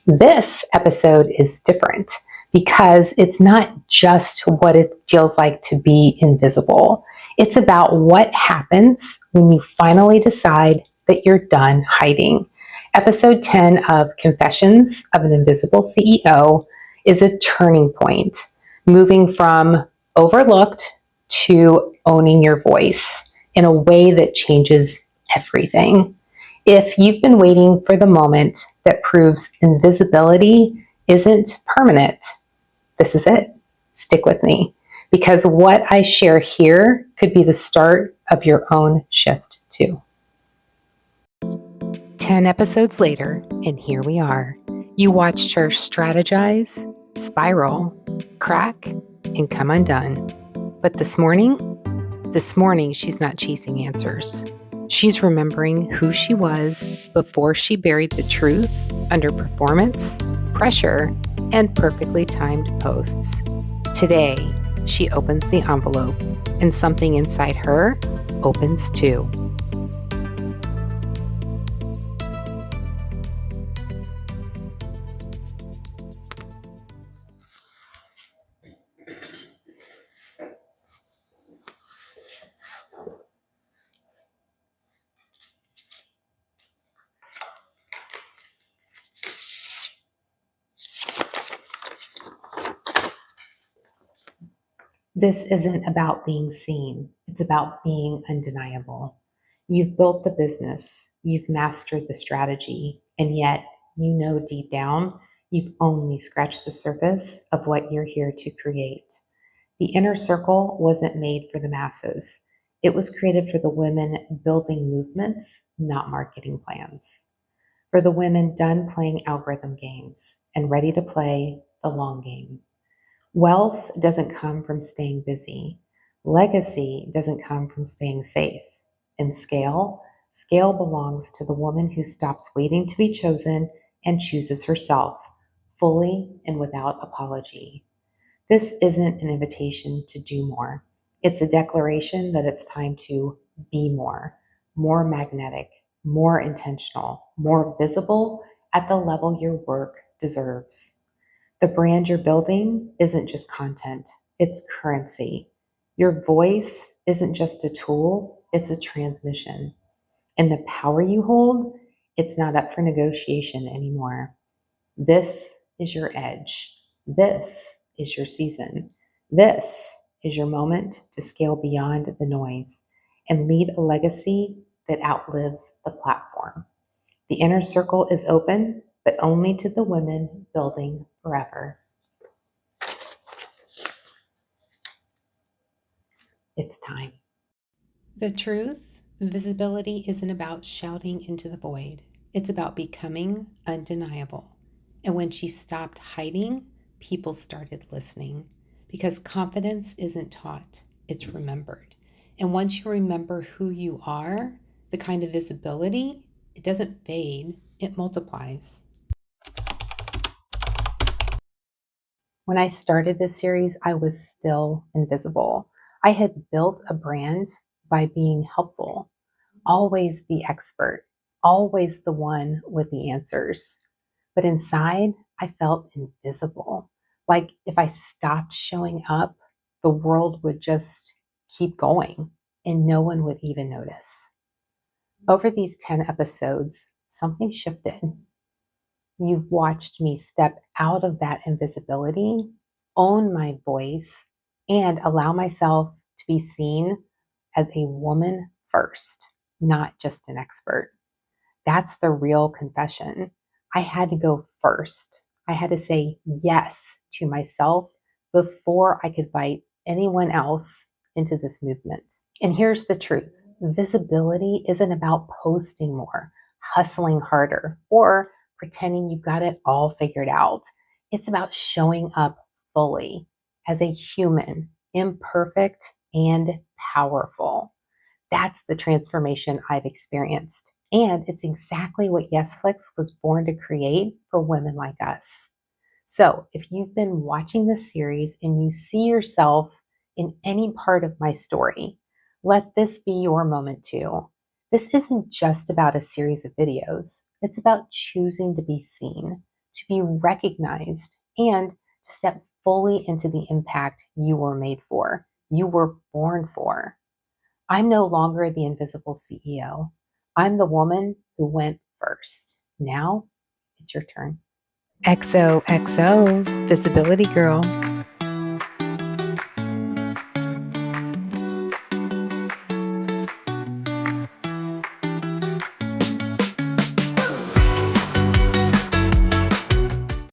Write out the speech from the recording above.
This episode is different because it's not just what it feels like to be invisible. It's about what happens when you finally decide that you're done hiding. Episode 10 of Confessions of an Invisible CEO is a turning point, moving from overlooked to owning your voice in a way that changes everything. If you've been waiting for the moment that proves invisibility isn't permanent, this is it. Stick with me, because what I share here could be the start of your own shift too. 10 episodes later, and here we are. You watched her strategize, spiral, crack, and come undone. But this morning, she's not chasing answers. She's remembering who she was before she buried the truth under performance, pressure, and perfectly timed posts. Today, she opens the envelope, and something inside her opens too. This isn't about being seen. It's about being undeniable. You've built the business, you've mastered the strategy, and yet you know deep down you've only scratched the surface of what you're here to create. The inner circle wasn't made for the masses. It was created for the women building movements, not marketing plans. For the women done playing algorithm games and ready to play the long game. Wealth doesn't come from staying busy. Legacy doesn't come from staying safe. And scale belongs to the woman who stops waiting to be chosen and chooses herself, fully and without apology. This isn't an invitation to do more. It's a declaration that it's time to be more magnetic, more intentional, more visible at the level your work deserves. The brand you're building isn't just content, it's currency. Your voice isn't just a tool, it's a transmission. And the power you hold, it's not up for negotiation anymore. This is your edge. This is your season. This is your moment to scale beyond the noise and lead a legacy that outlives the platform. The inner circle is open, but only to the women building forever. It's time. The truth, visibility isn't about shouting into the void. It's about becoming undeniable. And when she stopped hiding, people started listening. Because confidence isn't taught, it's remembered. And once you remember who you are, the kind of visibility, it doesn't fade, it multiplies. When I started this series, I was still invisible. I had built a brand by being helpful, always the expert, always the one with the answers. But inside, I felt invisible. Like if I stopped showing up, the world would just keep going and no one would even notice. Over these 10 episodes, something shifted. You've watched me step out of that invisibility, own my voice, and allow myself to be seen as a woman first, not just an expert. That's the real confession. I had to go first. I had to say yes to myself before I could invite anyone else into this movement. And here's the truth. Visibility isn't about posting more, hustling harder, or pretending you've got it all figured out. It's about showing up fully as a human, imperfect and powerful. That's the transformation I've experienced. And it's exactly what YESflix was born to create for women like us. So if you've been watching this series and you see yourself in any part of my story, let this be your moment too. This isn't just about a series of videos. It's about choosing to be seen, to be recognized, and to step fully into the impact you were made for, you were born for. I'm no longer the invisible CEO. I'm the woman who went first. Now it's your turn. XOXO, Visibility Girl.